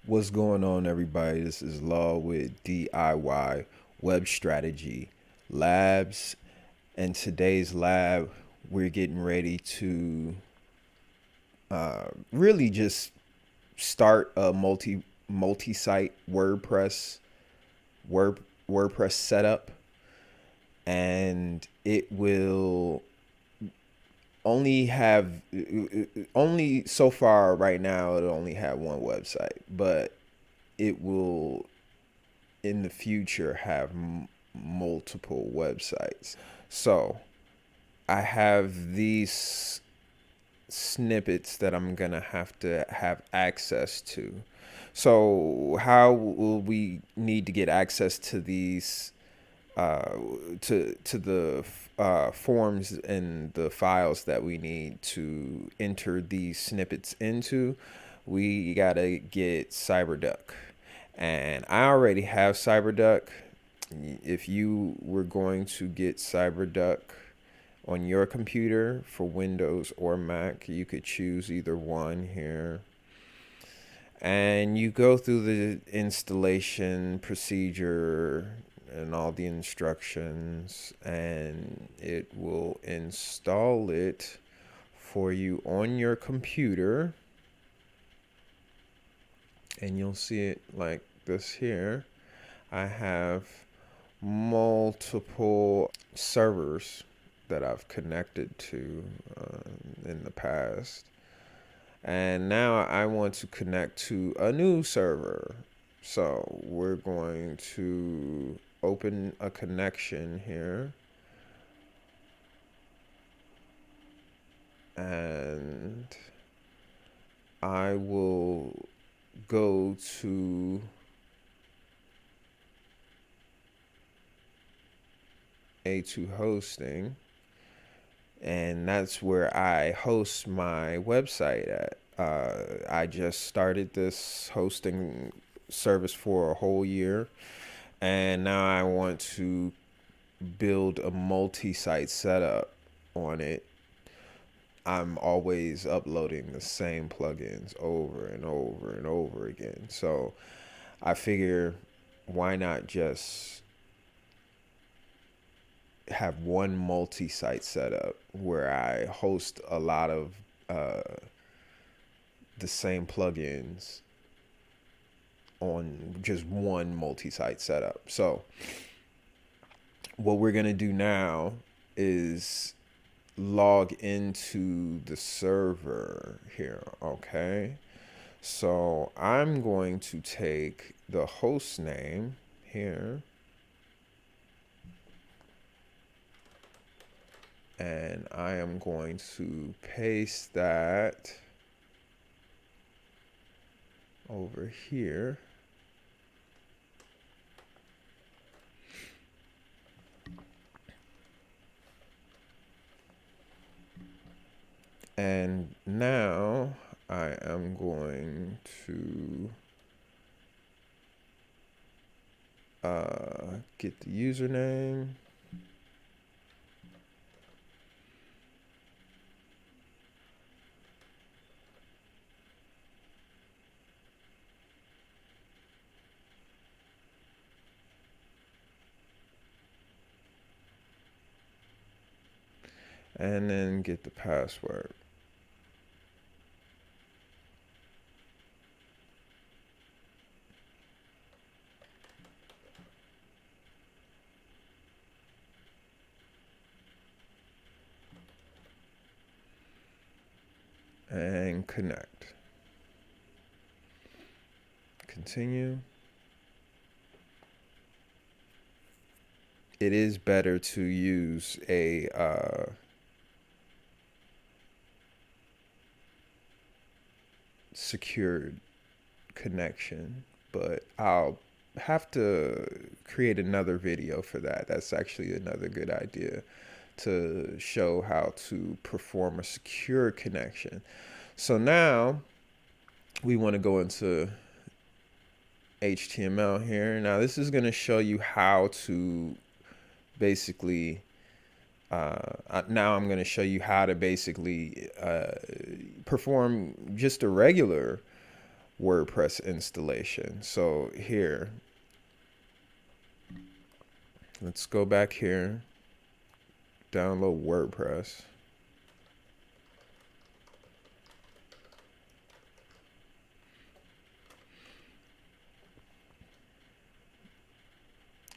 What's going on, everybody? This is Law with DIY Web Strategy Labs. And today's lab, we're getting ready to really just start a multi-site Word, WordPress setup, and it will only so far right now it'll only have one website, but it will in the future have multiple websites. So I have these snippets that I'm gonna have to have access to. So how will we need to get access to these uh, to the forms and the files that we need to enter these snippets into? We gotta get CyberDuck, and I already have CyberDuck. If you were going to get CyberDuck on your computer for Windows or Mac, you could choose either one here. And you go through the installation procedure and all the instructions, and it will install it for you on your computer. And you'll see it like this here. I have multiple servers that I've connected to in the past. And now I want to connect to a new server. So we're going to open a connection here. And I will go to A2 hosting, and that's where I host my website at. I just started this hosting service for a whole year, and now I want to build a multi-site setup on it. I'm always uploading the same plugins over and over and over again. So I figure, why not just have one multi-site setup where I host a lot of the same plugins on just one multi-site setup. So what we're gonna do now is log into the server here. Okay, so I'm going to take the host name here, and I am going to paste that over here. And now I am going to get the username. And then get the password. And connect. Continue. It is better to use a secured connection, but I'll have to create another video for that. That's actually another good idea, to show how to perform a secure connection. So now we want to go into HTML here. Now this is going to show you how to basically now I'm going to show you how to basically perform just a regular WordPress installation. So here, let's go back here, download WordPress.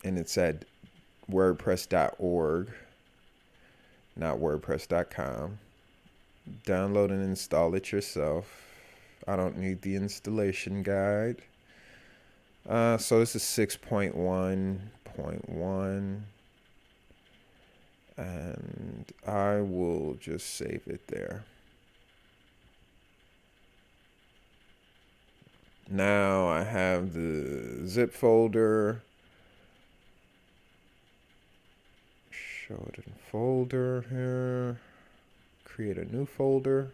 And it's at wordpress.org, not wordpress.com. Download and install it yourself. I don't need the installation guide. So this is 6.1.1, and I will just save it there. Now I have the zip folder. Show it in folder here. Create a new folder.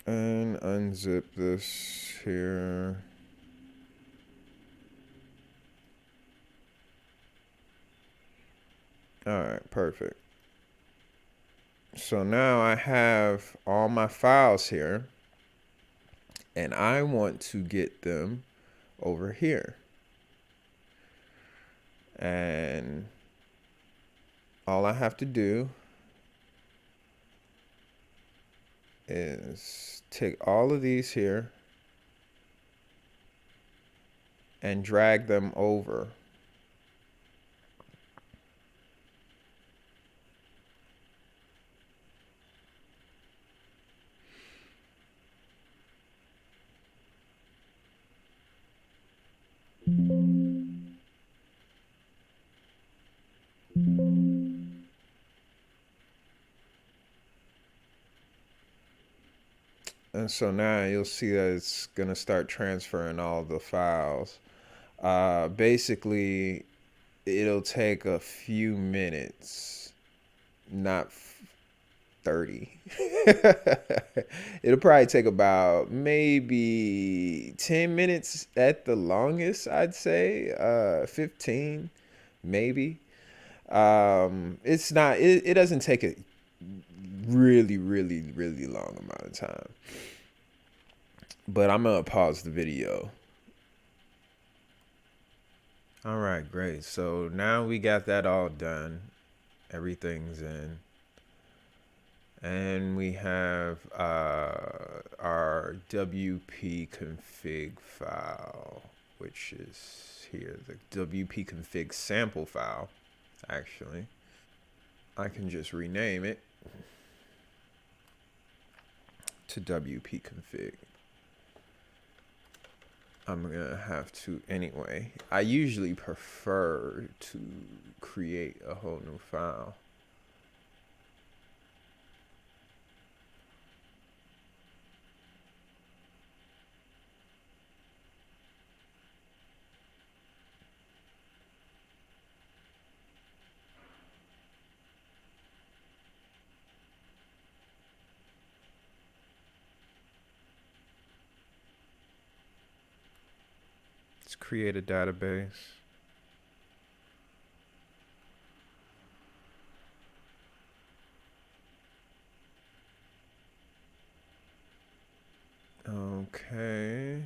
And unzip this here. All right, perfect. So now I have all my files here, and I want to get them over here. And all I have to do is take all of these here and drag them over. And so now you'll see that it's going to start transferring all the files. Basically, it'll take a few minutes, not 30. It'll probably take about maybe 10 minutes at the longest, I'd say. 15, maybe. It's not, it doesn't take a really long amount of time. But I'm gonna pause the video. All right, great. So now we got that all done. Everything's in. And we have our WP config file, which is here, the WP config sample file, actually. I can just rename it to WP config. I'm gonna have to anyway. I usually prefer to create a whole new file. Let's create a database. Okay.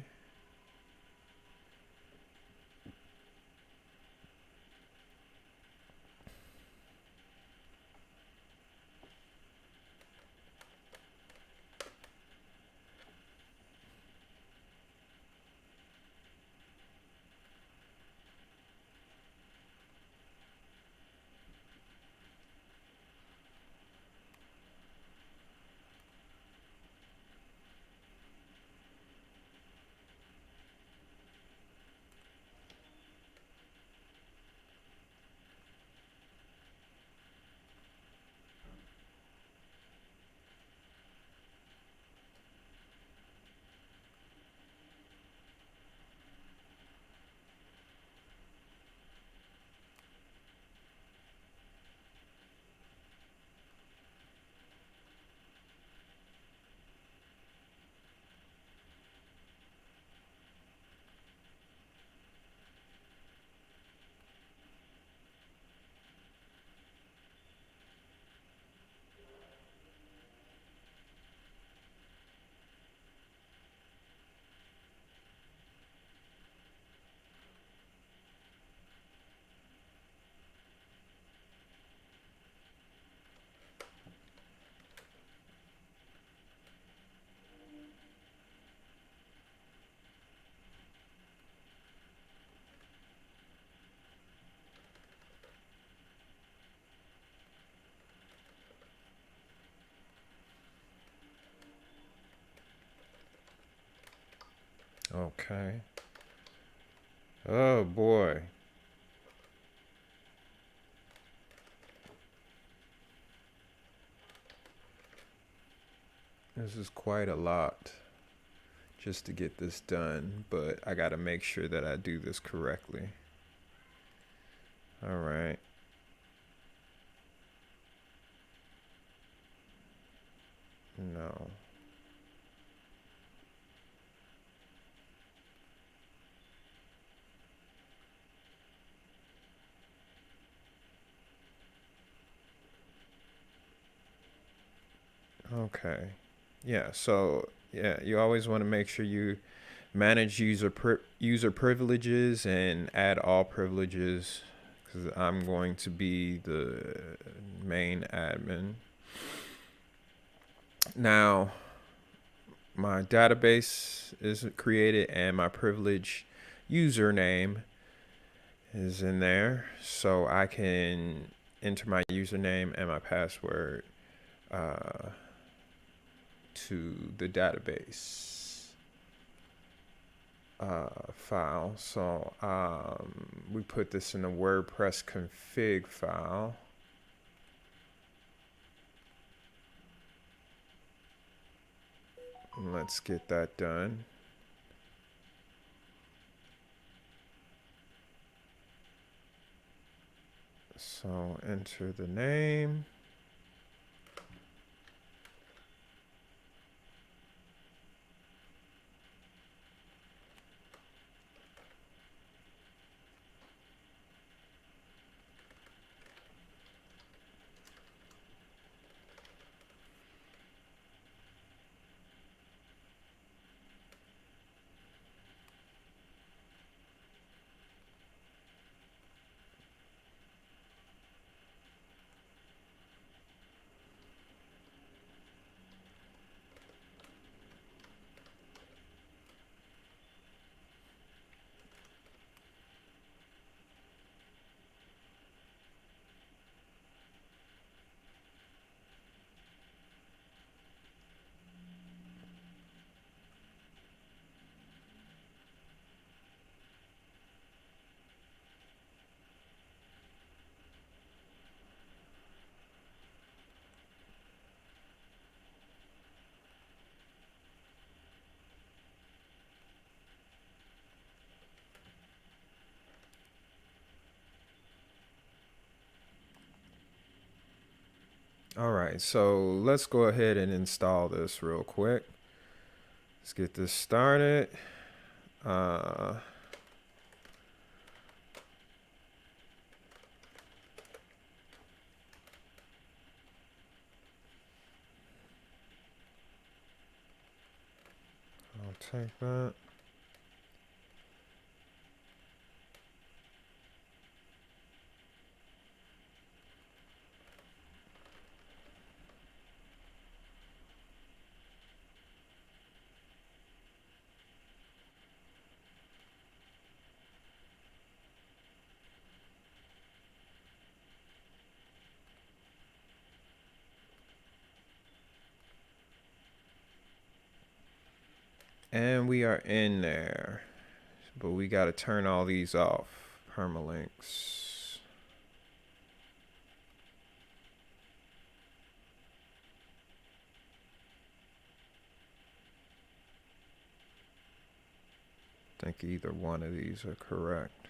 Okay. Oh boy. This is quite a lot just to get this done, but I got to make sure that I do this correctly. All right. No. Okay. Yeah, so yeah, you always want to make sure you manage user privileges and add all privileges, because I'm going to be the main admin. Now, my database is created and my privilege username is in there, so I can enter my username and my password to the database file. So we put this in the WordPress config file. Let's get that done. So enter the name. All right, so let's go ahead and install this real quick. Let's get this started. I'll take that. And we are in there, but we got to turn all these off. Permalinks. I think either one of these are correct.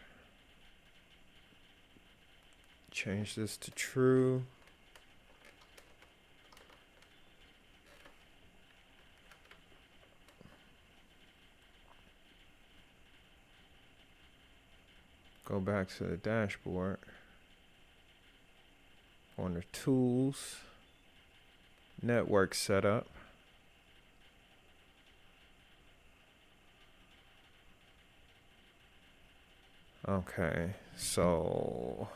Change this to true. Go back to the dashboard. On the tools, network setup. Okay, so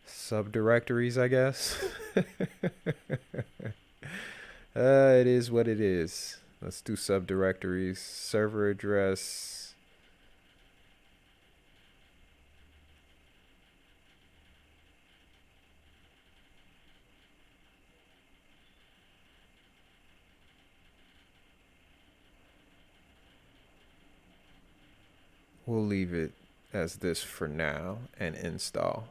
subdirectories, I guess. It is what it is. Let's do subdirectories. Server address. we'll leave it as this for now and install.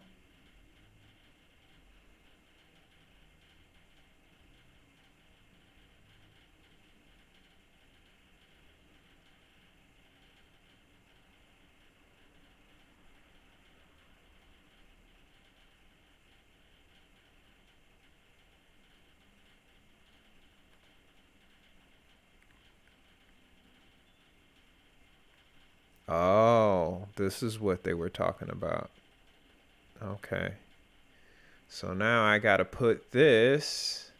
Oh, this is what they were talking about. Okay. So now I got to put this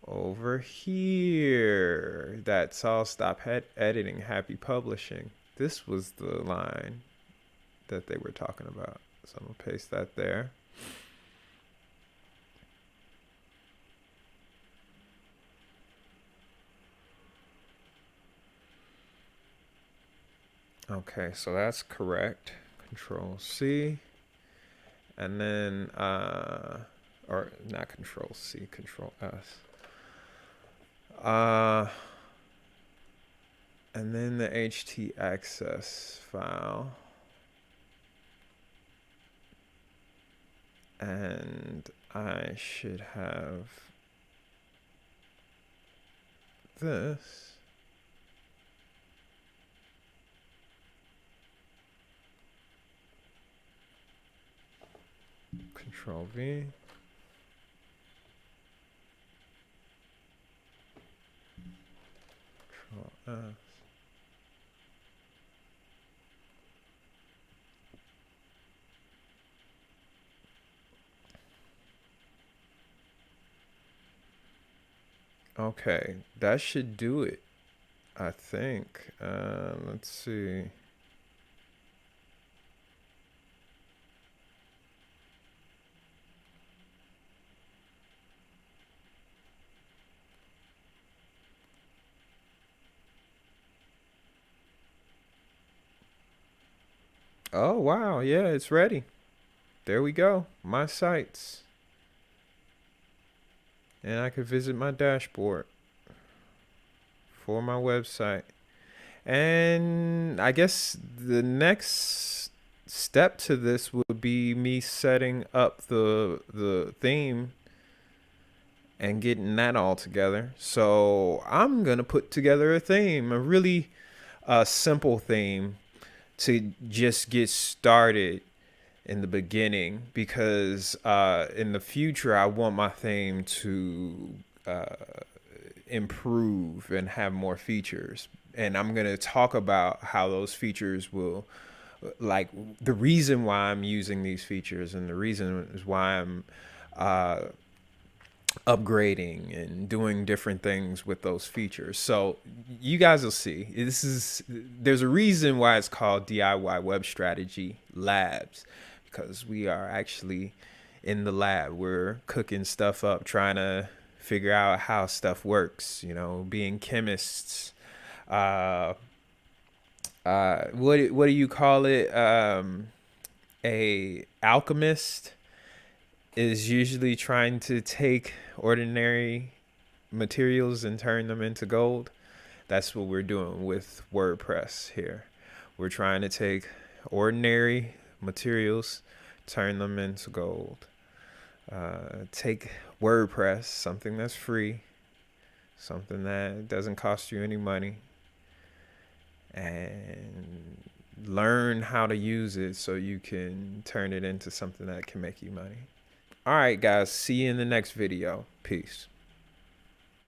over here. That's all. Stop editing. Happy publishing. This was the line that they were talking about. So I'm going to paste that there. Okay, so that's correct. Control C. And then, or not Control C, Control S. And then the htaccess file. And I should have this. Control V. Control S. Okay, that should do it, I think. Let's see. Oh, wow. Yeah, it's ready. There we go. My sites. And I could visit my dashboard for my website. And I guess the next step to this would be me setting up the theme and getting that all together. So I'm going to put together a theme, a really simple theme to just get started in the beginning, because in the future I want my theme to improve and have more features, and I'm going to talk about how those features will, like, the reason why I'm using these features and the reason is why I'm upgrading and doing different things with those features. So you guys will see, there's a reason why it's called DIY Web Strategy Labs, because we are actually in the lab. We're cooking stuff up, trying to figure out how stuff works, you know, being chemists. What do you call it? A alchemist is usually trying to take ordinary materials and turn them into gold. That's what we're doing with WordPress here. We're trying to take ordinary materials, turn them into gold. Take WordPress, something that's free, something that doesn't cost you any money, and learn how to use it so you can turn it into something that can make you money. All right, guys, see you in the next video. Peace.